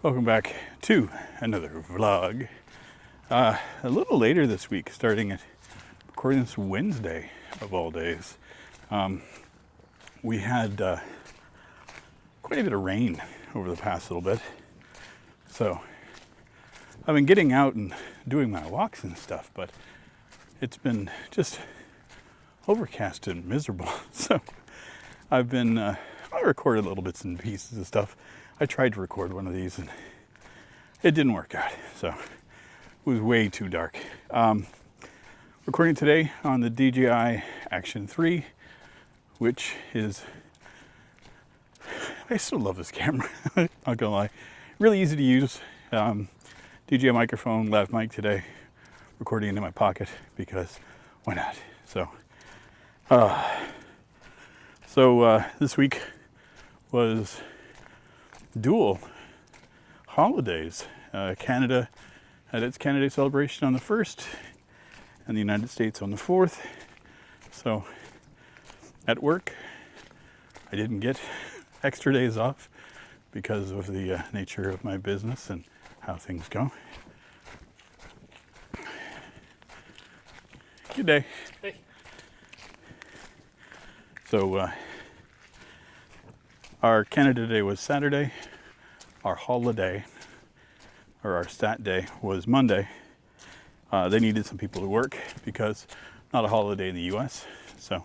Welcome back to another vlog. A little later this week, starting at recording this Wednesday of all days. We had quite a bit of rain over the past little bit. So I've been getting out and doing my walks and stuff, but it's been just overcast and miserable. So I've been, I recorded little bits and pieces of stuff. I tried to record one of these and it didn't work out. So it was way too dark. Recording today on the DJI Action 3, which is, I still love this camera, not gonna lie. Really easy to use. DJI microphone, lav mic today, recording into my pocket because why not? So this week was dual holidays. Canada had its Canada Day celebration on the 1st and the United States on the 4th. So at work, I didn't get extra days off because of the nature of my business and how things go. Good day. Hey. So our Canada Day was Saturday. Our holiday, or our stat day, was Monday. They needed some people to work because not a holiday in the US. So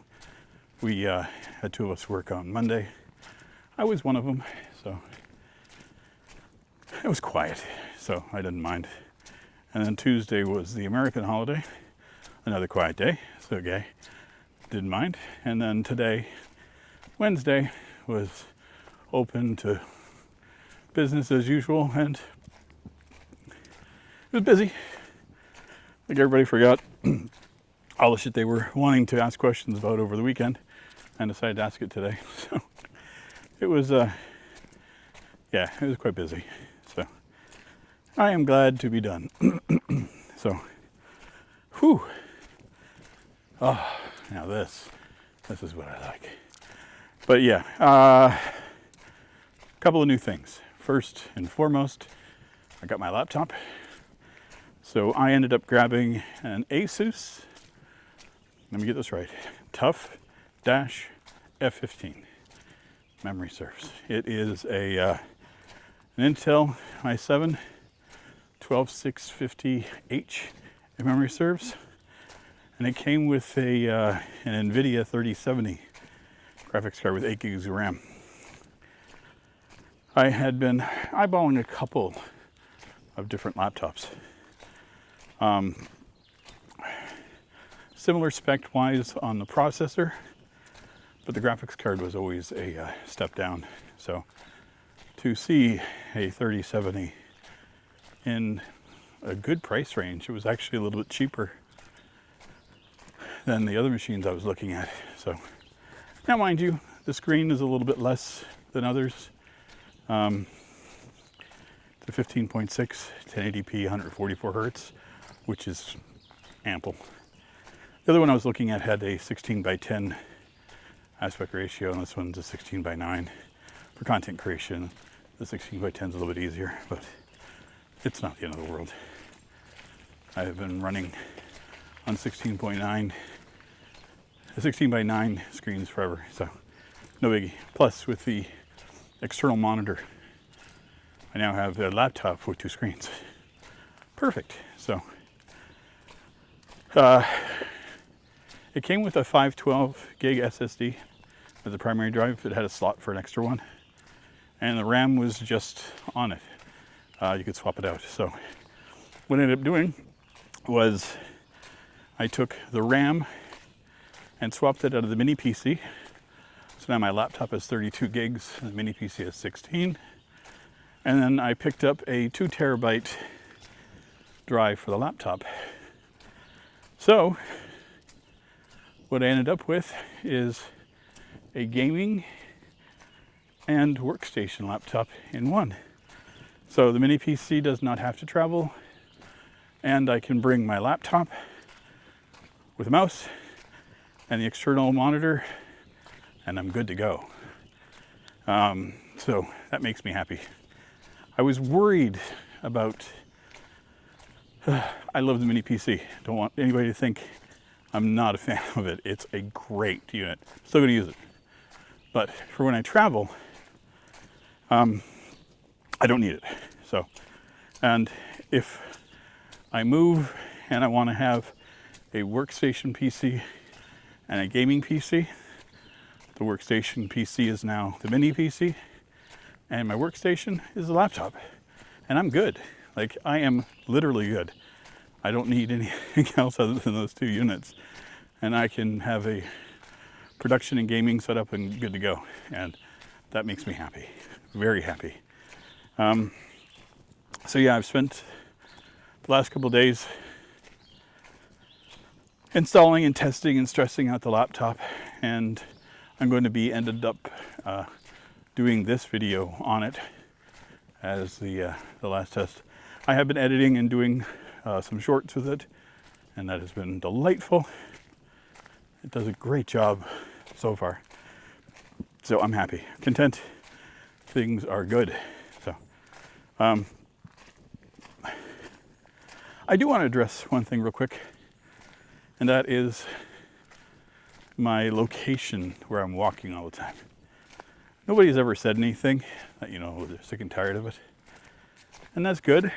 we had two of us work on Monday. I was one of them, so it was quiet, so I didn't mind. And then Tuesday was the American holiday, another quiet day, so okay, didn't mind. And then today, Wednesday, was open to business as usual, and it was busy. Like everybody forgot all the shit they were wanting to ask questions about over the weekend and decided to ask it today. So it was, yeah, it was quite busy. So I am glad to be done. So, whew. Oh, now this is what I like. But yeah, a couple of new things. First and foremost, I got my laptop. So I ended up grabbing an Asus, let me get this right, Tough-F15 memory serves. It is an Intel i7 12650H in memory serves, and it came with an NVIDIA 3070 graphics card with 8 gigs of RAM. I had been eyeballing a couple of different laptops. Similar spec-wise on the processor, but the graphics card was always a step down. So to see a 3070 in a good price range, it was actually a little bit cheaper than the other machines I was looking at. So now, mind you, the screen is a little bit less than others. It's a 15.6, 1080p, 144 hertz, which is ample. The other one I was looking at had a 16:10 aspect ratio, and this one's a 16:9. For content creation, the 16:10 is a little bit easier, but it's not the end of the world. I have been running on 16:9 screens forever, so no biggie. Plus, with the external monitor, I now have a laptop with 2 screens. Perfect. So it came with a 512 gig SSD as a primary drive. It had a slot for an extra one, and the RAM was just on it. You could swap it out. So what I ended up doing was I took the RAM and swapped it out of the mini PC. So now my laptop has 32 gigs, and the mini PC has 16. And then I picked up a 2 terabyte drive for the laptop. So what I ended up with is a gaming and workstation laptop in one. So the mini PC does not have to travel, and I can bring my laptop with a mouse and the external monitor, and I'm good to go. So that makes me happy. I was worried about, I love the mini PC. Don't want anybody to think I'm not a fan of it. It's a great unit. Still going to use it. But for when I travel, I don't need it. So, and if I move and I want to have a workstation PC and a gaming PC, the workstation PC is now the mini PC, and my workstation is the laptop. And I'm good. Like, I am literally good. I don't need anything else other than those two units. And I can have a production and gaming set up and good to go. And that makes me happy. Very happy. So yeah, I've spent the last couple of days installing and testing and stressing out the laptop. And I'm going to be ended up doing this video on it as the last test. I have been editing and doing some shorts with it, and that has been delightful. It does a great job so far. So I'm happy, content. Things are good. So I do want to address one thing real quick, and that is my location where I'm walking all the time. Nobody's ever said anything that, you know, they're sick and tired of it. And that's good.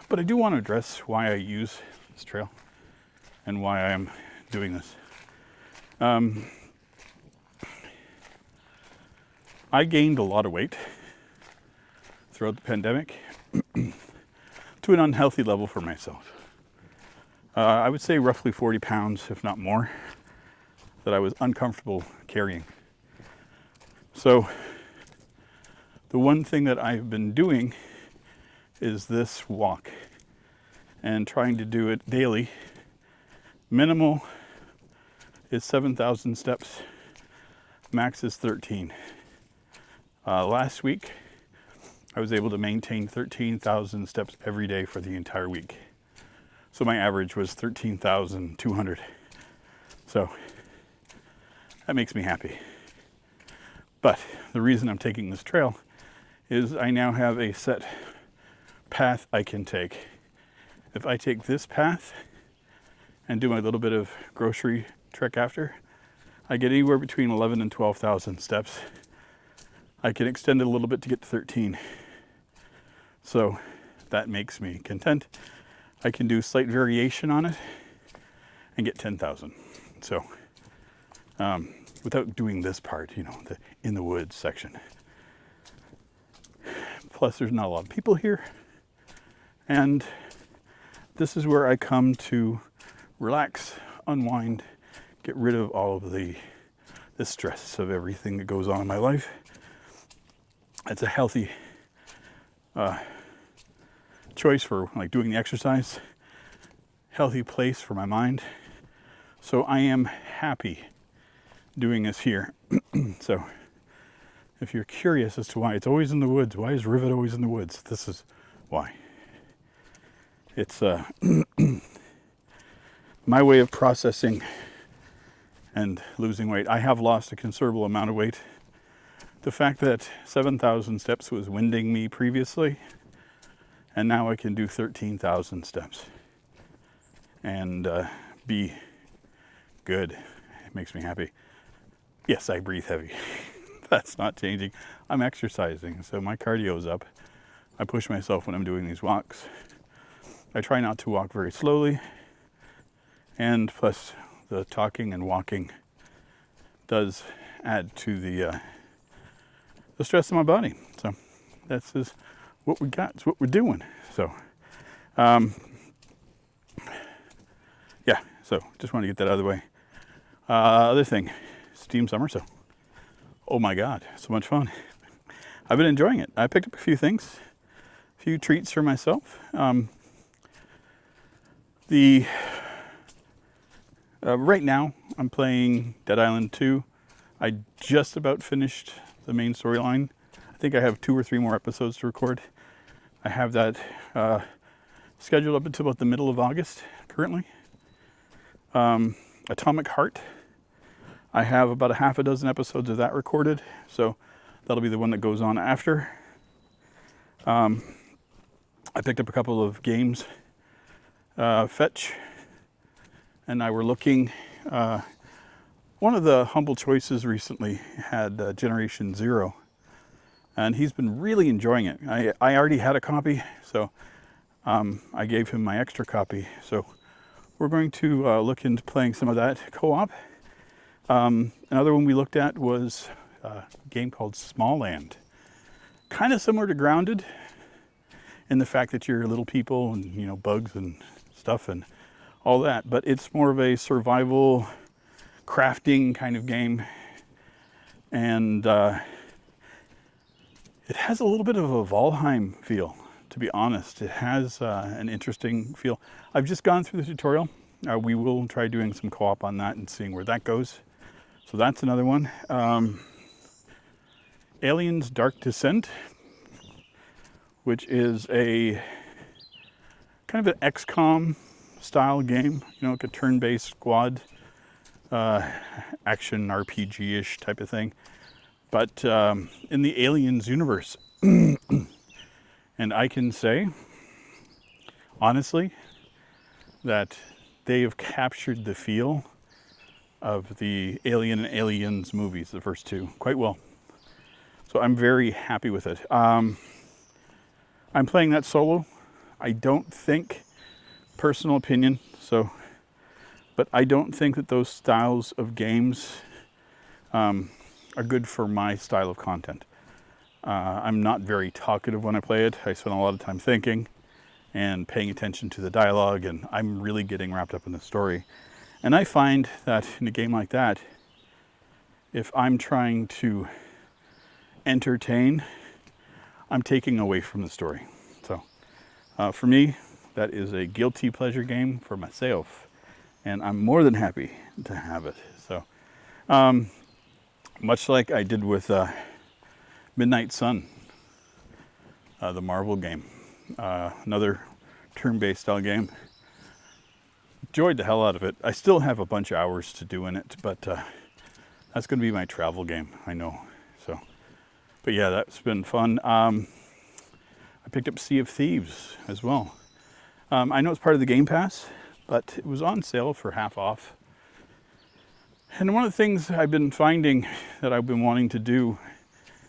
But I do want to address why I use this trail and why I'm doing this. I gained a lot of weight throughout the pandemic to an unhealthy level for myself. I would say roughly 40 pounds, if not more, that I was uncomfortable carrying. So the one thing that I've been doing is this walk and trying to do it daily. Minimal is 7,000 steps. Max is 13. Last week, I was able to maintain 13,000 steps every day for the entire week. So my average was 13,200. So that makes me happy. But the reason I'm taking this trail is I now have a set path I can take. If I take this path and do my little bit of grocery trek after, I get anywhere between 11 and 12,000 steps. I can extend it a little bit to get to 13. So that makes me content. I can do slight variation on it and get 10,000. So without doing this part, you know, the in the woods section. Plus, there's not a lot of people here. And this is where I come to relax, unwind, get rid of all of the stress of everything that goes on in my life. It's a healthy choice for like doing the exercise, healthy place for my mind. So I am happy doing this here. So if you're curious as to why it's always in the woods, why is Rivet always in the woods? This is why. It's my way of processing and losing weight. I have lost a considerable amount of weight. The fact that 7,000 steps was winding me previously, and now I can do 13,000 steps and be good. It makes me happy. Yes, I breathe heavy. That's not changing. I'm exercising, so my cardio is up. I push myself when I'm doing these walks. I try not to walk very slowly, and plus the talking and walking does add to the stress in my body. So that's just what we got. It's what we're doing. So yeah, so just want to get that out of the way. Other thing, Steam Summer Sale. Oh my God, so much fun. I've been enjoying it. I picked up a few things, a few treats for myself. Right now, I'm playing Dead Island 2. I just about finished the main storyline. I think I have 2 or 3 more episodes to record. I have that scheduled up until about the middle of August currently. Atomic Heart. I have about a half a dozen episodes of that recorded, so that'll be the one that goes on after. I picked up a couple of games. Fetch and I were looking. One of the humble choices recently had Generation Zero, and he's been really enjoying it. I already had a copy, so I gave him my extra copy. So we're going to look into playing some of that co-op. Another one we looked at was a game called Small Land. Kind of similar to Grounded in the fact that you're little people and, you know, bugs and stuff and all that, but it's more of a survival crafting kind of game, and it has a little bit of a Valheim feel, to be honest. It has an interesting feel. I've just gone through the tutorial. We will try doing some co-op on that and seeing where that goes. So that's another one. Aliens Dark Descent, which is a kind of an XCOM style game, you know, like a turn-based squad action RPG-ish type of thing, but in the Aliens universe. And I can say, honestly, that they have captured the feel of the Alien and Aliens movies, the first two, quite well. So I'm very happy with it. I'm playing that solo. I don't think, personal opinion, but I don't think that those styles of games are good for my style of content. I'm not very talkative when I play it. I spend a lot of time thinking and paying attention to the dialogue, and I'm really getting wrapped up in the story. And I find that in a game like that, if I'm trying to entertain, I'm taking away from the story. So for me, that is a guilty pleasure game for myself, and I'm more than happy to have it. So much like I did with Midnight Sun, the Marvel game, another turn-based style game. Enjoyed the hell out of it. I still have a bunch of hours to do in it, but that's going to be my travel game, I know. So, but yeah, that's been fun. I picked up Sea of Thieves as well. I know it's part of the Game Pass, but it was on sale for half off. And one of the things I've been finding that I've been wanting to do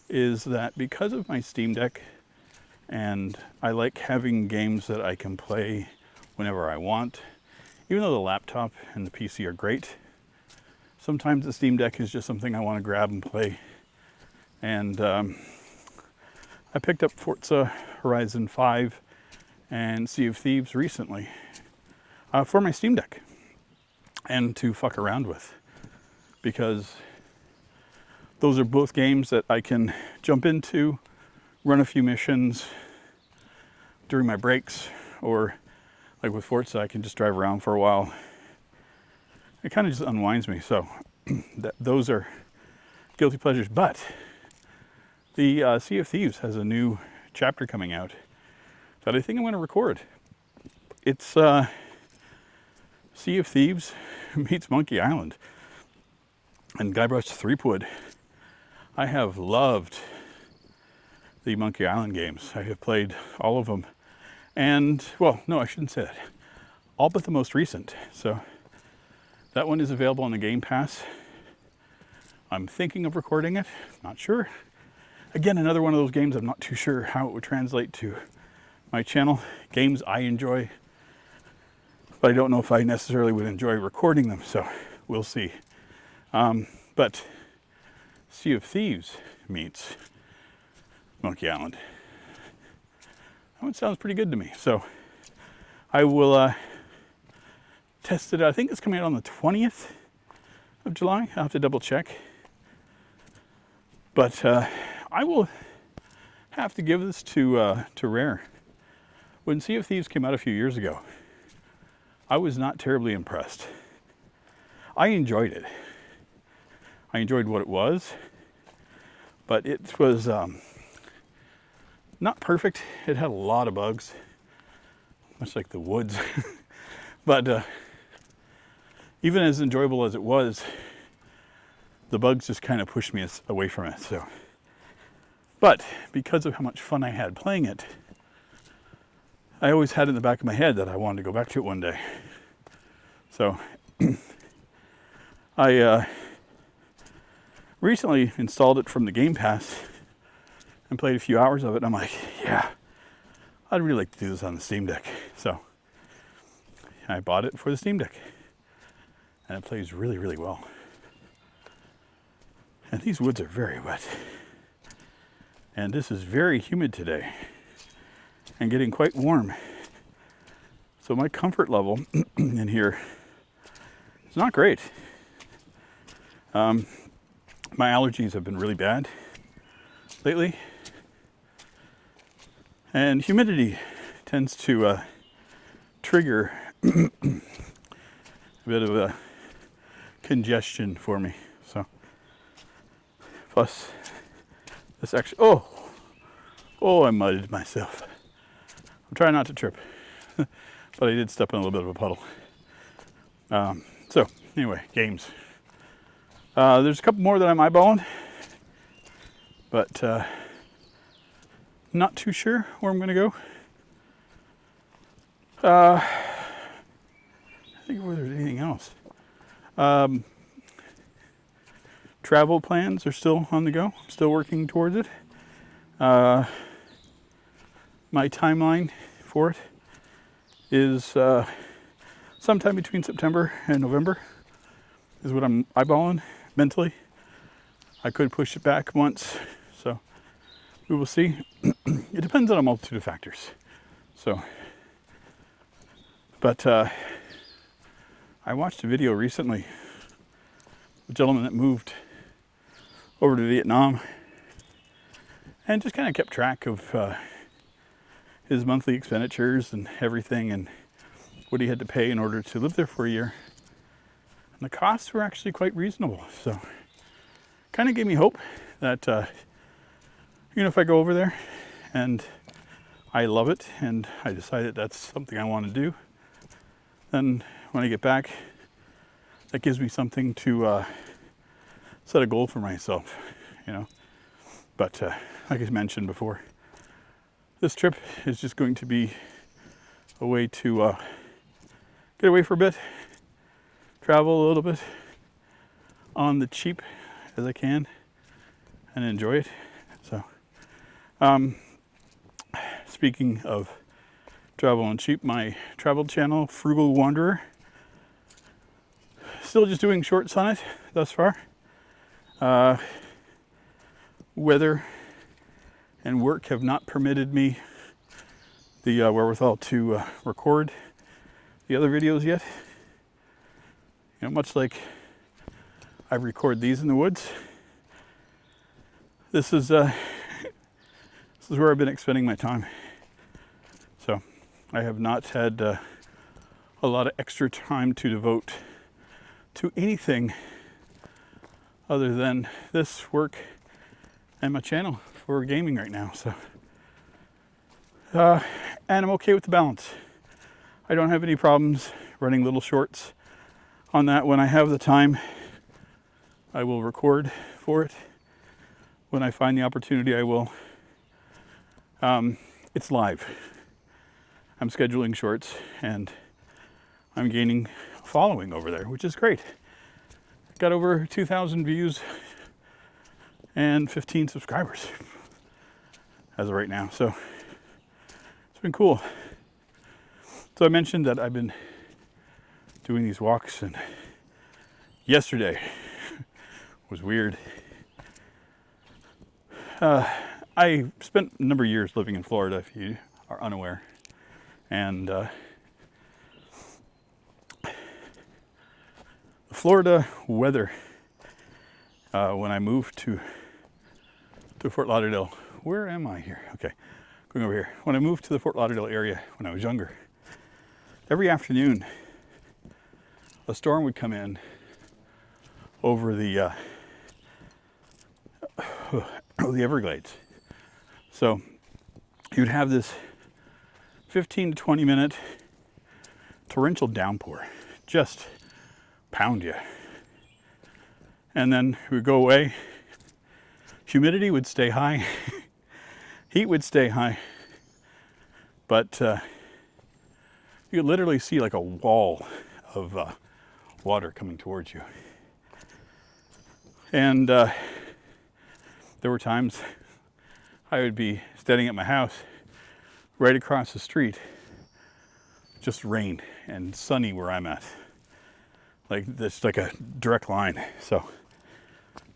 is that because of my Steam Deck, and I like having games that I can play whenever I want, even though the laptop and the PC are great, sometimes the Steam Deck is just something I want to grab and play. And I picked up Forza Horizon 5 and Sea of Thieves recently for my Steam Deck and to fuck around with, because those are both games that I can jump into, run a few missions during my breaks, or like with Forza, I can just drive around for a while. It kind of just unwinds me. So those are guilty pleasures. But the Sea of Thieves has a new chapter coming out that I think I'm going to record. It's Sea of Thieves meets Monkey Island and Guybrush Threepwood. I have loved the Monkey Island games. I have played all of them. And, well, no, I shouldn't say that. All but the most recent. So that one is available on the Game Pass. I'm thinking of recording it. Not sure. Again, another one of those games I'm not too sure how it would translate to my channel. Games I enjoy, but I don't know if I necessarily would enjoy recording them. So we'll see. But Sea of Thieves meets Monkey Island. That one sounds pretty good to me. So I will test it out. I think it's coming out on the 20th of July. I'll have to double check. But I will have to give this to Rare. When Sea of Thieves came out a few years ago, I was not terribly impressed. I enjoyed it. I enjoyed what it was, but it was not perfect. It had a lot of bugs, much like the woods. But even as enjoyable as it was, the bugs just kind of pushed me away from it. So, But because of how much fun I had playing it, I always had in the back of my head that I wanted to go back to it one day. So I recently installed it from the Game Pass and played a few hours of it. And I'm like, yeah, I'd really like to do this on the Steam Deck. So I bought it for the Steam Deck. And it plays really, really well. And these woods are very wet. And this is very humid today. And getting quite warm. So my comfort level in here is not great. My allergies have been really bad lately. And humidity tends to trigger a bit of a congestion for me. So plus this actually, I mudded myself. I'm trying not to trip, but I did step in a little bit of a puddle. So anyway, games. There's a couple more that I'm eyeballing, but not too sure where I'm going to go. I think whether there's anything else. Travel plans are still on the go. I'm still working towards it. My timeline for it is sometime between September and November is what I'm eyeballing mentally. I could push it back once, so we will see. It depends on a multitude of factors. So, but I watched a video recently. A gentleman that moved over to Vietnam and just kind of kept track of his monthly expenditures and everything and what he had to pay in order to live there for a year. And the costs were actually quite reasonable. So kind of gave me hope that if I go over there and I love it and I decided that's something I want to do, then when I get back, that gives me something to set a goal for myself, But like I mentioned before, this trip is just going to be a way to get away for a bit, travel a little bit on the cheap as I can, and enjoy it. So, speaking of travel and cheap, my travel channel, Frugal Wanderer, still just doing shorts on it thus far. Weather and work have not permitted me the wherewithal to record the other videos yet. Much like I record these in the woods, this is where I've been expending my time. So I have not had a lot of extra time to devote to anything other than this work and my channel for gaming right now. So, and I'm okay with the balance. I don't have any problems running little shorts on that. When I have the time, I will record for it. When I find the opportunity, I will. It's live. I'm scheduling shorts and I'm gaining a following over there, which is great. Got over 2,000 views and 15 subscribers as of right now. So it's been cool. So I mentioned that I've been doing these walks, and yesterday was weird. I spent a number of years living in Florida, if you are unaware. And the Florida weather, when I moved to Fort Lauderdale, where am I here? Okay, going over here. When I moved to the Fort Lauderdale area when I was younger, every afternoon a storm would come in over the Everglades. So you'd have this 15 to 20 minute torrential downpour, just pound you. And then it would go away. Humidity would stay high. heat would stay high, but you could literally see like a wall of water coming towards you. And there were times I would be standing at my house right across the street, just rain and sunny where I'm at. Like it's like a direct line. So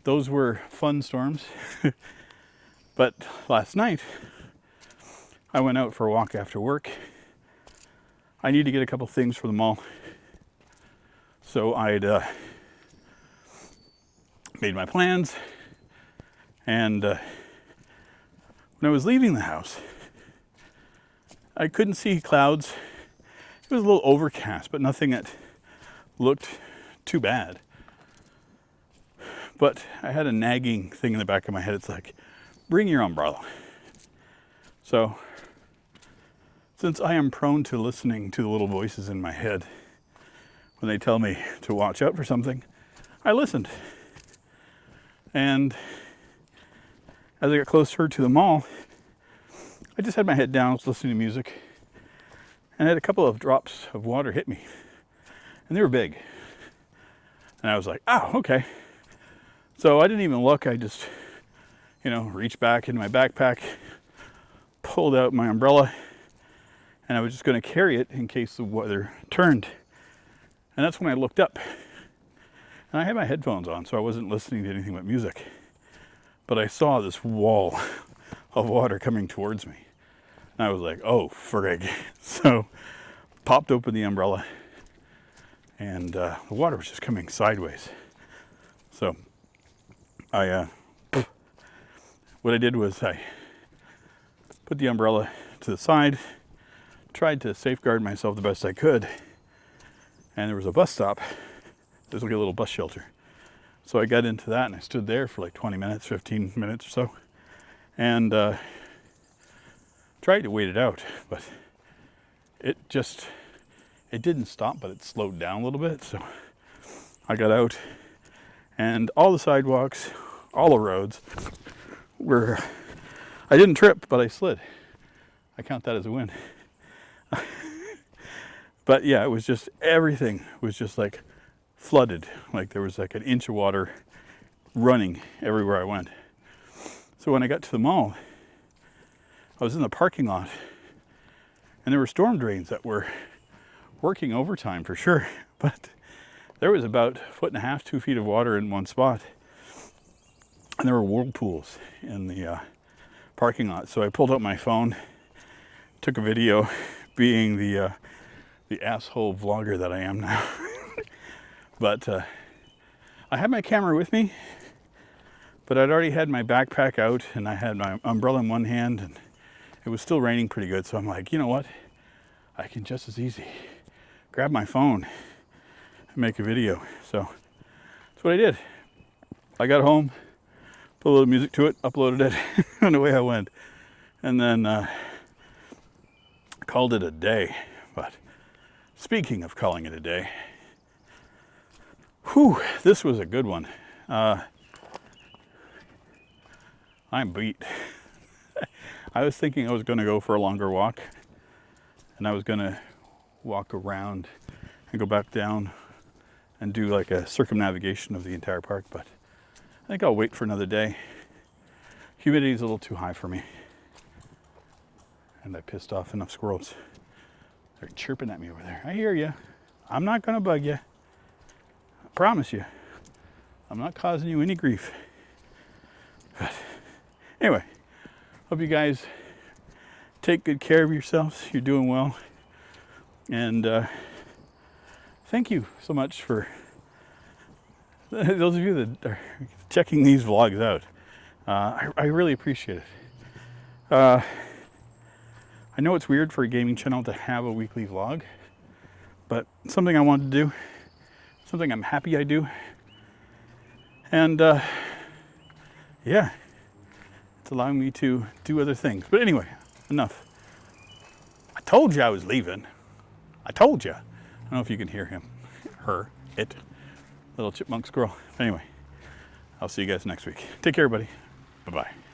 those were fun storms. But last night I went out for a walk after work. I need to get a couple things for the mall. So I'd made my plans, and when I was leaving the house, I couldn't see clouds. It was a little overcast, but nothing that looked too bad. But I had a nagging thing in the back of my head. It's like, bring your umbrella. So, since I am prone to listening to the little voices in my head when they tell me to watch out for something, I listened. And as I got closer to the mall, I just had my head down, I was listening to music, and I had a couple of drops of water hit me. And they were big. And I was like, oh, okay. So I didn't even look. I just, reached back into my backpack, pulled out my umbrella, and I was just going to carry it in case the weather turned. And that's when I looked up. And I had my headphones on, so I wasn't listening to anything but music. But I saw this wall of water coming towards me. And I was like, oh, frig. So popped open the umbrella, and the water was just coming sideways. So what I did was I put the umbrella to the side, tried to safeguard myself the best I could, and there was a bus stop. There's like a little bus shelter. So I got into that and I stood there for like 20 minutes, 15 minutes or so, and tried to wait it out, but it didn't stop, but it slowed down a little bit. So I got out, and all the sidewalks, all the roads I didn't trip, but I slid. I count that as a win. But yeah, it was just, everything was just like flooded. Like there was like an inch of water running everywhere I went. So when I got to the mall, I was in the parking lot, and there were storm drains that were working overtime for sure. But there was about 1.5 to 2 feet of water in one spot. And there were whirlpools in the parking lot. So I pulled out my phone, took a video, being the asshole vlogger that I am now. But I had my camera with me, but I'd already had my backpack out, and I had my umbrella in one hand, and it was still raining pretty good. So I'm like, you know what? I can just as easy grab my phone and make a video. So that's what I did. I got home, put a little music to it, uploaded it, and away I went. And then called it a day. But speaking of calling it a day, this was a good one. I'm beat. I was thinking I was going to go for a longer walk, and I was going to walk around and go back down and do like a circumnavigation of the entire park, but I think I'll wait for another day. Humidity is a little too high for me, and I pissed off enough squirrels. They're chirping at me over there. I hear you. I'm not going to bug you. I promise you. I'm not causing you any grief. But anyway, hope you guys take good care of yourselves. You're doing well. And thank you so much for those of you that are checking these vlogs out. I really appreciate it. I know it's weird for a gaming channel to have a weekly vlog, but it's something I wanted to do, something I'm happy I do. And yeah, it's allowing me to do other things. But anyway, enough. I told you I was leaving. I told you. I don't know if you can hear him, her, it, little chipmunk squirrel. Anyway, I'll see you guys next week. Take care, everybody. Bye-bye.